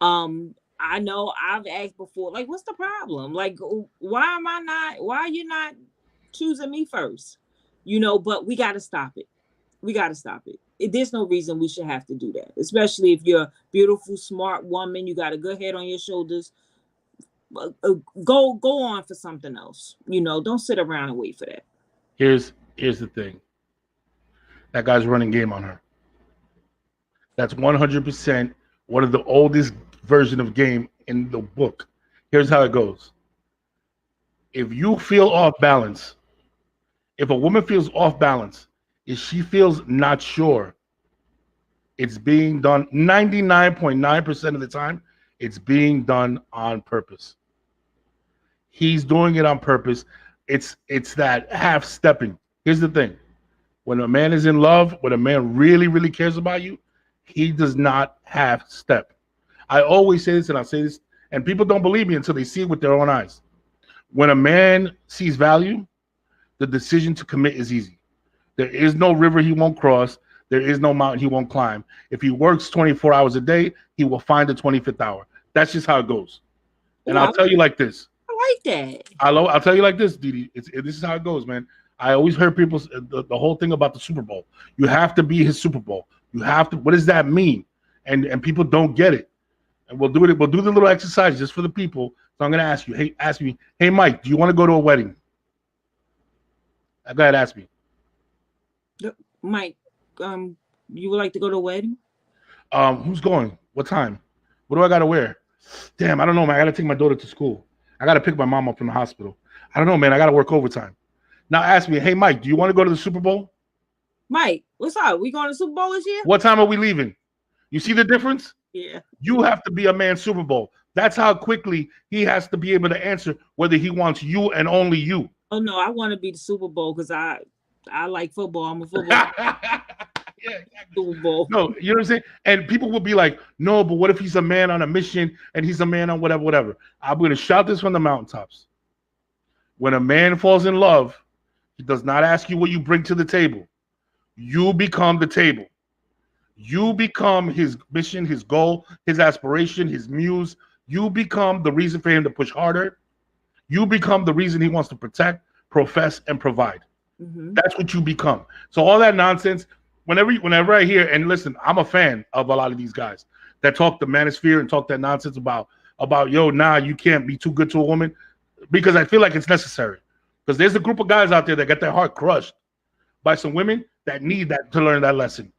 I know I've asked before, like, what's the problem? Like, why are you not choosing me first? But we got to stop it. We got to stop it. There's no reason we should have to do that, especially if you're a beautiful, smart woman. You got a good head on your shoulders. Go on for something else. Don't sit around and wait for that. Here's the thing. That guy's running game on her. That's 100% one of the oldest version of game in the book. Here's how it goes. If you feel off balance, if a woman feels off balance, if she feels not sure, it's being done 99.9% of the time, it's being done on purpose. He's doing it on purpose. It's that half stepping. Here's the thing. When a man is in love, when a man really, really cares about you, he does not half step. I always say this, and I'll say this, and people don't believe me until they see it with their own eyes. When a man sees value, the decision to commit is easy. There is no river he won't cross. There is no mountain he won't climb. If he works 24 hours a day, he will find the 25th hour. That's just how it goes. And I'll tell you like this. I like that. I'll tell you like this, Didi. This is how it goes, man. I always heard people the whole thing about the Super Bowl. You have to be his Super Bowl. You have to. What does that mean? And people don't get it. And we'll do it. We'll do the little exercise just for the people. So I'm gonna ask you. Hey, Mike, do you want to go to a wedding? Go ahead, ask me. Mike, you would like to go to a wedding? Who's going? What time? What do I gotta wear? Damn, I don't know, man. I gotta take my daughter to school. I gotta pick my mom up from the hospital. I don't know, man. I gotta work overtime. Now ask me, hey, Mike, do you want to go to the Super Bowl? Mike, what's up? We going to the Super Bowl this year? What time are we leaving? You see the difference? Yeah. You have to be a man Super Bowl. That's how quickly he has to be able to answer whether he wants you and only you. Oh, no, I want to be the Super Bowl because I like football. I'm a football. Yeah, exactly. Super Bowl. No, you know what I'm saying? And people will be like, no, but what if he's a man on a mission and he's a man on whatever? I'm going to shout this from the mountaintops. When a man falls in love, he does not ask you what you bring to the table. You become the table. You become his mission, his goal, his aspiration, his muse. You become the reason for him to push harder. You become the reason he wants to protect, profess, and provide. Mm-hmm. That's what you become. So all that nonsense, whenever I hear, and listen, I'm a fan of a lot of these guys that talk the manosphere and talk that nonsense about yo, nah, you can't be too good to a woman, because I feel like it's necessary. Because there's a group of guys out there that get their heart crushed by some women that need that to learn that lesson.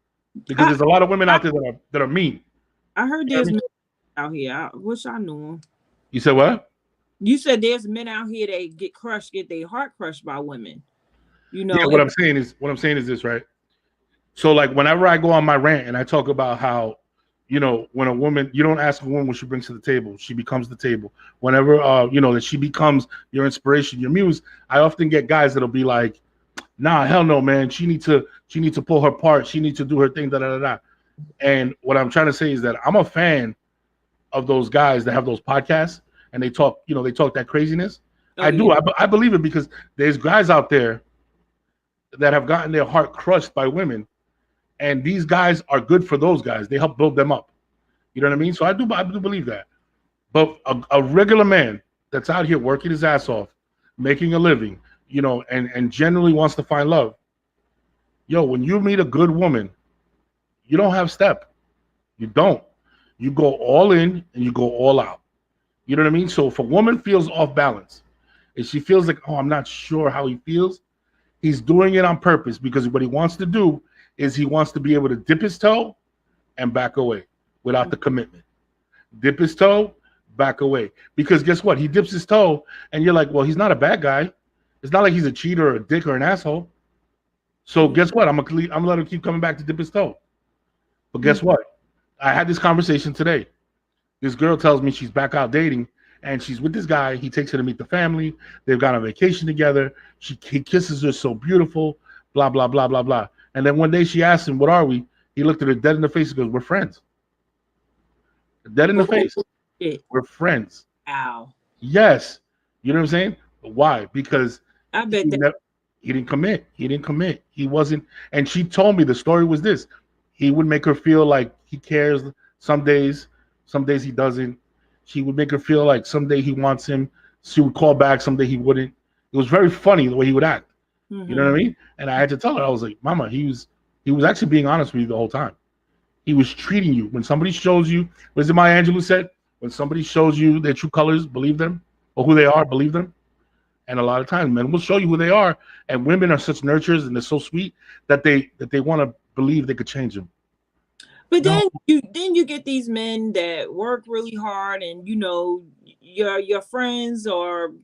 Because there's a lot of women out there that are mean. I heard there's men out here. I wish I knew them. You said what? You said there's men out here that get their heart crushed by women. Yeah, what I'm saying is this, right? So like whenever I go on my rant and I talk about how, when a woman, you don't ask a woman what she brings to the table, she becomes the table. Whenever that she becomes your inspiration, your muse, I often get guys that'll be like, nah, hell no, man. She needs to pull her part. She needs to do her thing, da da da. And what I'm trying to say is that I'm a fan of those guys that have those podcasts and they talk that craziness. Oh, I do. I believe it, because there's guys out there that have gotten their heart crushed by women, and these guys are good for those guys. They help build them up. You know what I mean? So I do believe that. But a regular man that's out here working his ass off, making a living, and generally wants to find love. Yo, when you meet a good woman, you don't have step. You don't. You go all in and you go all out. You know what I mean? So if a woman feels off balance, and she feels like, oh, I'm not sure how he feels, he's doing it on purpose, because what he wants to do is he wants to be able to dip his toe and back away without the commitment. Dip his toe, back away. Because guess what? He dips his toe and you're like, well, he's not a bad guy. It's not like he's a cheater or a dick or an asshole. So guess what? I'm gonna let him keep coming back to dip his toe. But guess what? I had this conversation today. This girl tells me she's back out dating and she's with this guy. He takes her to meet the family. They've gone on vacation together. He kisses her so beautiful, blah, blah, blah, blah, blah. And then one day she asked him, what are we? He looked at her dead in the face and goes, we're friends. Dead in the face. We're friends. Ow. Yes. You know what I'm saying? But why? Because I bet he didn't commit. He didn't commit. He wasn't. And she told me the story was this. He would make her feel like he cares some days he doesn't. She would make her feel like someday he wants him. She would call back, someday he wouldn't. It was very funny the way he would act. Mm-hmm. You know what I mean? And I had to tell her, I was like, Mama, he was actually being honest with you the whole time. He was treating you. When somebody shows you, what is it Maya Angelou said? When somebody shows you their true colors, believe them. Or who they are, believe them. And a lot of times men will show you who they are. And women are such nurturers and they're so sweet that they want to believe they could change them. But then you get these men that work really hard, and you know your friends or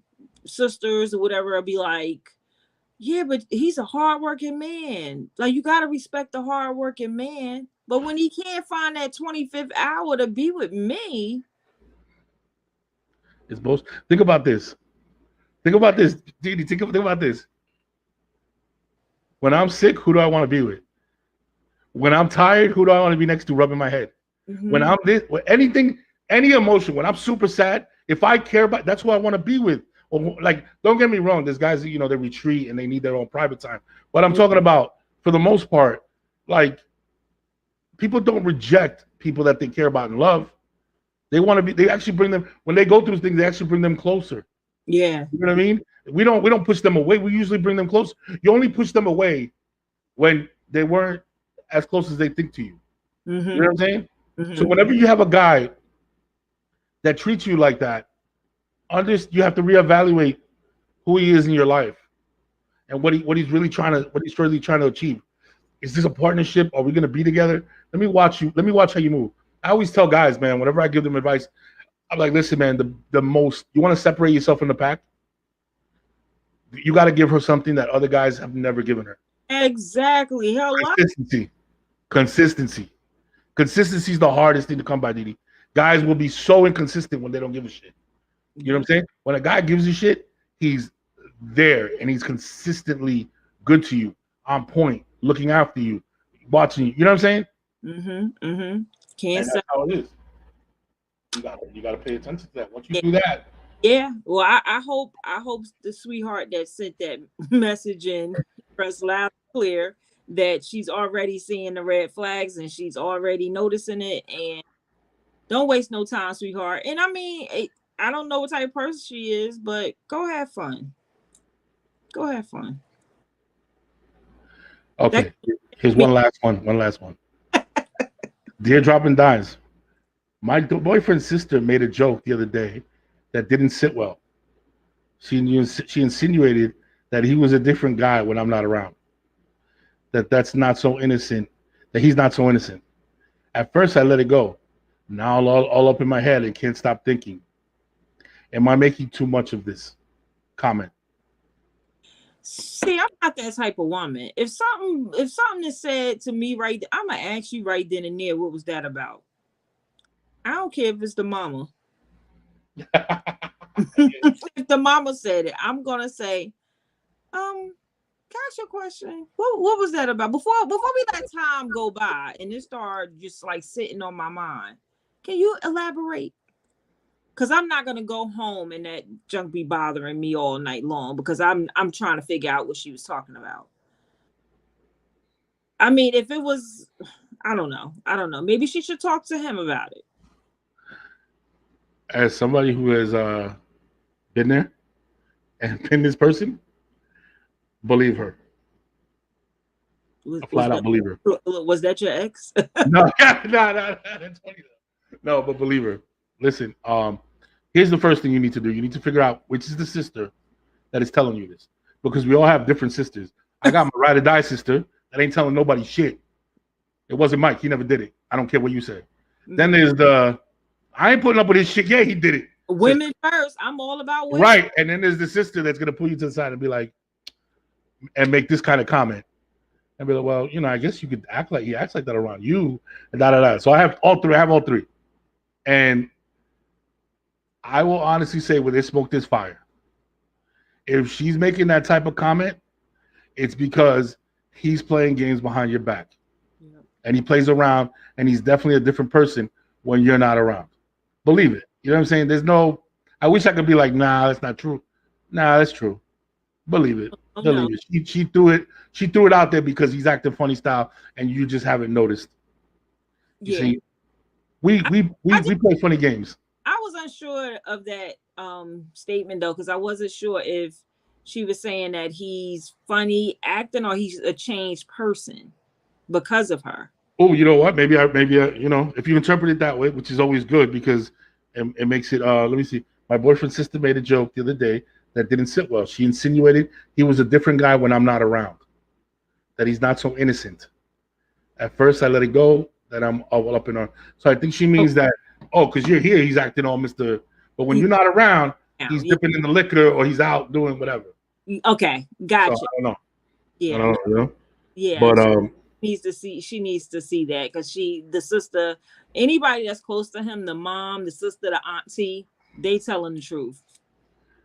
sisters or whatever will be like, yeah, but he's a hardworking man. Like, you gotta respect the hardworking man. But when he can't find that 25th hour to be with me, it's both. Think about this. Think about this, Didi. Think about this. When I'm sick, who do I want to be with? When I'm tired, who do I want to be next to rubbing my head? Mm-hmm. When I'm this, when anything, any emotion, when I'm super sad, if I care about, that's who I want to be with. Or like, don't get me wrong, there's guys that, you know, they retreat and they need their own private time. But I'm talking about, for the most part, like, people don't reject people that they care about and love. They want to be, they actually bring them, when they go through things, they actually bring them closer. Yeah. You know what I mean? We don't push them away. We usually bring them close. You only push them away when they weren't as close as they think to you. Mm-hmm. You know what I'm saying? Mm-hmm. So whenever you have a guy that treats you like that, you have to reevaluate who he is in your life and what he's really trying to achieve. Is this a partnership? Are we going to be together? Let me watch you. Let me watch how you move. I always tell guys, man, whenever I give them advice, I'm like, listen, man, the most, you want to separate yourself from the pack? You got to give her something that other guys have never given her. Exactly. Consistency is the hardest thing to come by, Didi. Guys will be so inconsistent when they don't give a shit. You know what I'm saying? When a guy gives you shit, he's there and he's consistently good to you, on point, looking after you, watching you. You know what I'm saying? Mm-hmm. Mm-hmm. Can't say that's how it is. You gotta pay attention to that. Once you do that. Yeah. Well, I hope the sweetheart that sent that message in press loud and clear that she's already seeing the red flags and she's already noticing it, and don't waste no time, sweetheart. And I mean, I don't know what type of person she is, but go have fun. Go have fun. Okay. Here's one last one. Dear Dropping Dimes. My boyfriend's sister made a joke the other day that didn't sit well. She insinuated that he was a different guy when I'm not around. That's not so innocent. That he's not so innocent. At first, I let it go. Now all up in my head and can't stop thinking. Am I making too much of this comment? See, I'm not that type of woman. If something is said to me right, I'm gonna ask you right then and there, what was that about? I don't care if it's the mama. If the mama said it, I'm gonna say, Gotcha question. What was that about? Before we let time go by and it started just like sitting on my mind, can you elaborate? Because I'm not gonna go home and that junk be bothering me all night long because I'm trying to figure out what she was talking about. I mean, if it was, I don't know. Maybe she should talk to him about it. As somebody who has been there and been this person, believe her. Flat out believe her. Was that your ex? No, that's funny. No, but believe her. Listen, here's the first thing you need to do. You need to figure out which is the sister that is telling you this. Because we all have different sisters. I got my ride or die sister that ain't telling nobody shit. It wasn't Mike. He never did it. I don't care what you said. Mm-hmm. Then there's I ain't putting up with his shit. Yeah, he did it. Women first. I'm all about women. Right. And then there's the sister that's going to pull you to the side and be like, and make this kind of comment. and be like, well, I guess you could act like he acts like that around you, and da da da. So I have all three. I have all three, and I will honestly say, where there's smoke, there's fire. If she's making that type of comment, it's because he's playing games behind your back, Yep. and he plays around, and he's definitely a different person when you're not around. Believe it. You know what I'm saying? There's no. I wish I could be like, nah, that's not true. Nah, that's true. Believe it. Oh no. Believe it. She threw it. She threw it out there because he's acting funny style, and you just haven't noticed. You Yeah. see, we I, we I we just we play funny games. I was unsure of that statement though, because I wasn't sure if she was saying that he's funny acting or he's a changed person because of her. Oh, you know what? Maybe if you interpret it that way, which is always good because it makes it. Let me see. My boyfriend's sister made a joke the other day that didn't sit well. She insinuated he was a different guy when I'm not around. That he's not so innocent. At first, I let it go. Then I'm all up in on. So I think she Oh, means that. Oh, because you're here, he's acting all Mister. But when he's you're not around, down. he's Yeah. dipping in the liquor or he's out doing whatever. Okay, So gotcha. I don't know. I Yeah, don't no, know. yeah. But She needs to see. She needs to see that because the sister, anybody that's close to him, the mom, the sister, the auntie, they telling the truth.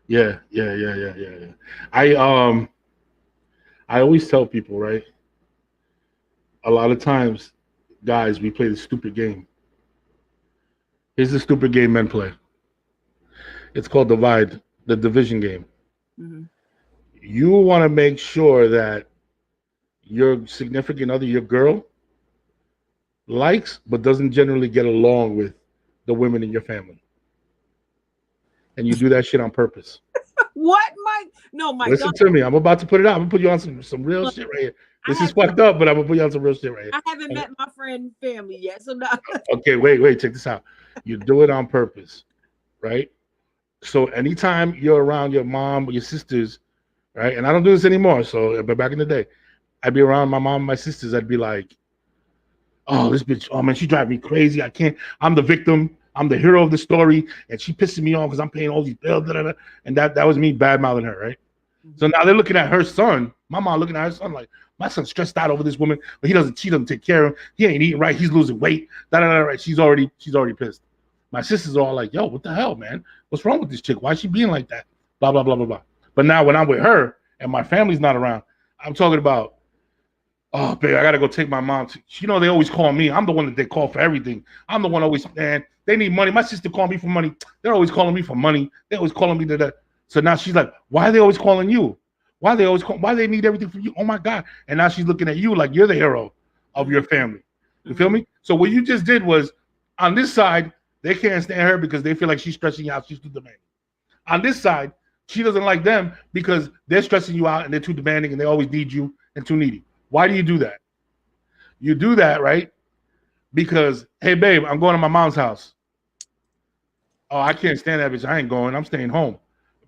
yeah. I always tell people, right? A lot of times, guys, we play the stupid game. Here's the stupid game men play. It's called divide, the division game. Mm-hmm. You want to make sure that your significant other, your girl, likes but doesn't generally get along with the women in your family. And you do that shit on purpose. What, Mike? No, Mike, Listen don't. to me. I'm about to put it out. I'm gonna put you on some real shit right here. I This is have fucked up, but I'm gonna put you on some real shit right here. I haven't Okay, met my friend family yet, so no. okay, wait, check this out. You do it on purpose, right? So anytime you're around your mom or your sisters, right? And I don't do this anymore. So, but back in the day, I'd be around my mom and my sisters. I'd be like, "Oh, this bitch! Oh man, she drives me crazy. I can't. I'm the victim. I'm the hero of the story, and she pissing me off because I'm paying all these bills." Da, da, da. And that was me bad mouthing her, right? So Mhm. now they're looking at her son. My mom looking at her son like, my son's stressed out over this woman, but she doesn't take care of him. He ain't eating right. He's losing weight. Da da da. Right? She's already pissed. My sisters are all like, yo, what the hell, man? What's wrong with this chick? Why is she being like that? Blah blah blah blah blah. But now when I'm with her and my family's not around, I'm talking about, oh, babe, I gotta go take my mom to. They always call me. I'm the one that they call for everything. I'm the one always, man. They need money. My sister called me for money. They're always calling me for money. They're always calling me to that. So now she's like, why are they always calling you? Why they need everything from you? Oh my God. And now she's looking at you like you're the hero of your family. You feel Mhm. me? So what you just did was, on this side, they can't stand her because they feel like she's stressing you out. She's too demanding. On this side, she doesn't like them because they're stressing you out and they're too demanding and they always need you and too needy. Why do you do that? You do that, right? Because, hey, babe, I'm going to my mom's house. Oh, I can't stand that bitch. I ain't going. I'm staying home.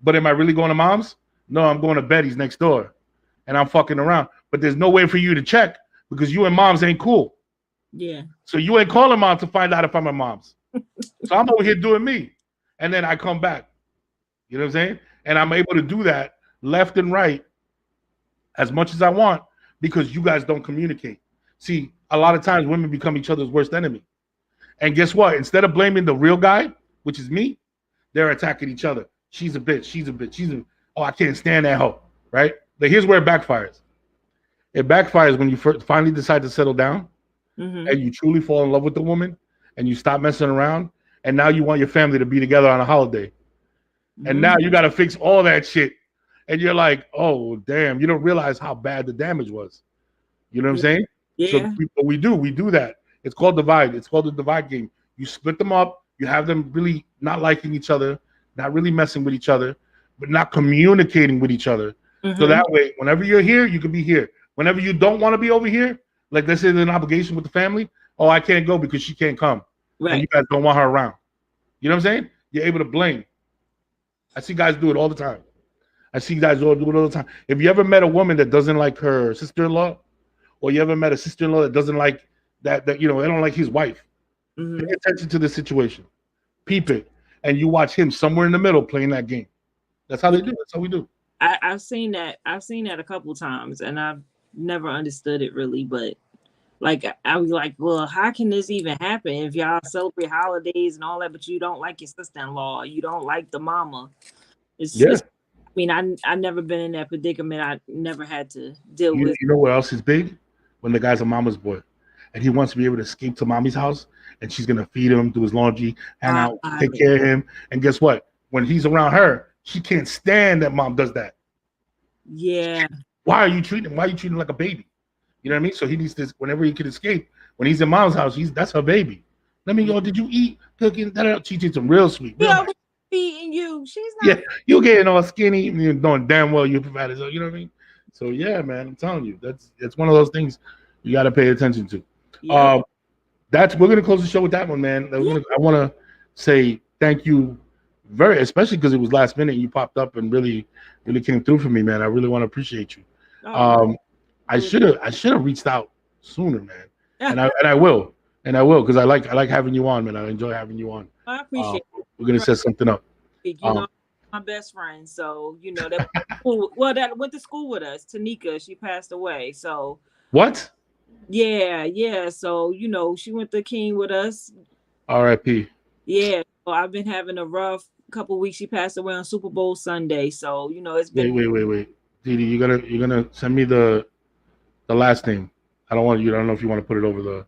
But am I really going to mom's? No, I'm going to Betty's next door. And I'm fucking around. But there's no way for you to check because you and mom's ain't cool. Yeah. So you ain't calling mom to find out if I'm at mom's. So I'm over here doing me. And then I come back. You know what I'm saying? And I'm able to do that left and right as much as I want because you guys don't communicate. See, a lot of times women become each other's worst enemy. And guess what? Instead of blaming the real guy, which is me, they're attacking each other. She's a bitch. She's a bitch. Oh, I can't stand that hoe. Right? But here's where it backfires. It backfires when you finally decide to settle down Mm-hmm. and you truly fall in love with the woman and you stop messing around. And now you want your family to be together on a holiday. And now Mm-hmm. you got to fix all that shit. And you're like, oh, damn, you don't realize how bad the damage was. You know what I'm Yeah. saying? So Yeah. we do that. It's called divide. It's called the divide game. You split them up. You have them really not liking each other, not really messing with each other, but not communicating with each other. So Mm-hmm. that way, whenever you're here, you can be here. Whenever you don't want to be over here, like let's say there's an obligation with the family, oh, I can't go because she can't come, and you Right. guys don't want her around. You know what I'm saying? You're able to blame. I see guys do it all the time. I see guys all do it all the time. If you ever met a woman that doesn't like her sister-in-law, or you ever met a sister-in-law that doesn't like that they don't like his wife, pay Mm-hmm. attention to the situation, peep it, and you watch him somewhere in the middle playing that game. That's how Yeah. they do. That's how we do. I've seen that. I've seen that a couple times, and I've never understood it really, but like I was like, well, how can this even happen if y'all celebrate holidays and all that, but you don't like your sister-in-law, you don't like the mama? Yeah. It's I mean, I never been in that predicament. I never had to deal with. You know what else is big? When the guy's a mama's boy, and he wants to be able to escape to mommy's house, and she's gonna feed him, do his laundry, hang out, take care of him. And guess what? When he's around her, she can't stand that mom does that. Yeah. Why are you treating him? Why are you treating him like a baby? You know what I mean? So he needs this whenever he can escape. When he's in mom's house, that's her baby. Let me go. Did you eat cooking? She treats him real sweet. Real Yeah, nice. feeding you. She's not. Yeah, you're getting all skinny and you're knowing damn well you provided. So you know what I mean? So yeah, man, I'm telling you, it's one of those things you got to pay attention to. Yeah. We're gonna close the show with that one, man. I want to say thank you, especially because it was last minute. You popped up and really came through for me, man. I really want to appreciate you. I should have reached out sooner, man, and I will because I like having you on, man. I enjoy having you on. I appreciate it. We're gonna set something up. You know, my best friend, so you know that. That went to school with us. Tanika, she passed away. So what? Yeah. So you know, she went to King with us. R.I.P. Yeah. So I've been having a rough couple weeks. She passed away on Super Bowl Sunday. So you know, it's been. Wait. Didi, you're gonna send me the last name. I don't know if you want to put it over the.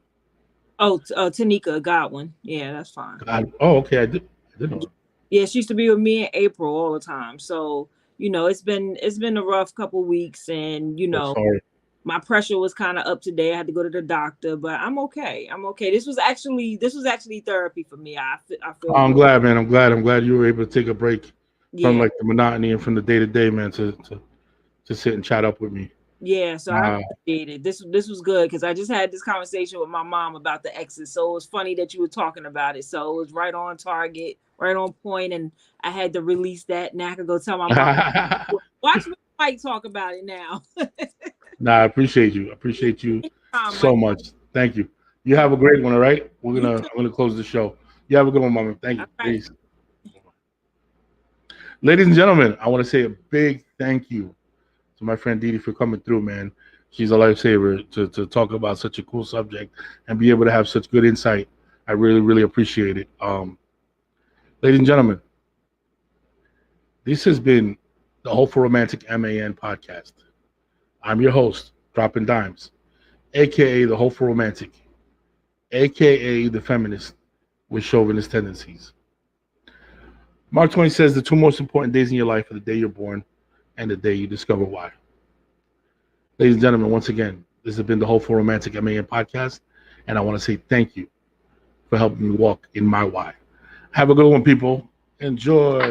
Oh, Tanika Godwin. Yeah, that's fine. Oh, okay. I did know. Yeah, she used to be with me in April all the time. So, you know, it's been a rough couple weeks, and you know, my pressure was kind of up today. I had to go to the doctor, but I'm okay. This was actually therapy for me. I feel. I'm glad, man. I'm glad you were able to take a break from like the monotony and from the day to day, man, to sit and chat up with me. Yeah, so I appreciate it. This was good because I just had this conversation with my mom about the exes. So it was funny that you were talking about it. So it was right on target, right on point, and I had to release that. Now I could go tell my mom. Watch me Mike talk about it now. Nah, I appreciate you. So much. Thank you. You have a great one. All right, I'm gonna close the show. You have a good one, Mama. Thank you. Right. Peace. Ladies and gentlemen, I want to say a big thank you to my friend Didi for coming through, man. She's a lifesaver to talk about such a cool subject and be able to have such good insight. I really appreciate it. Ladies and gentlemen, this has been the Hopeful Romantic M.A.N. podcast. I'm your host, Dropping Dimes, a.k.a. the Hopeful Romantic, a.k.a. the Feminist with Chauvinist tendencies. Mark Twain says the two most important days in your life are the day you're born and the day you discover why. Ladies and gentlemen, once again, this has been the Hopeful Romantic M.A.N. podcast, and I want to say thank you for helping me walk in my why. Have a good one, people. Enjoy.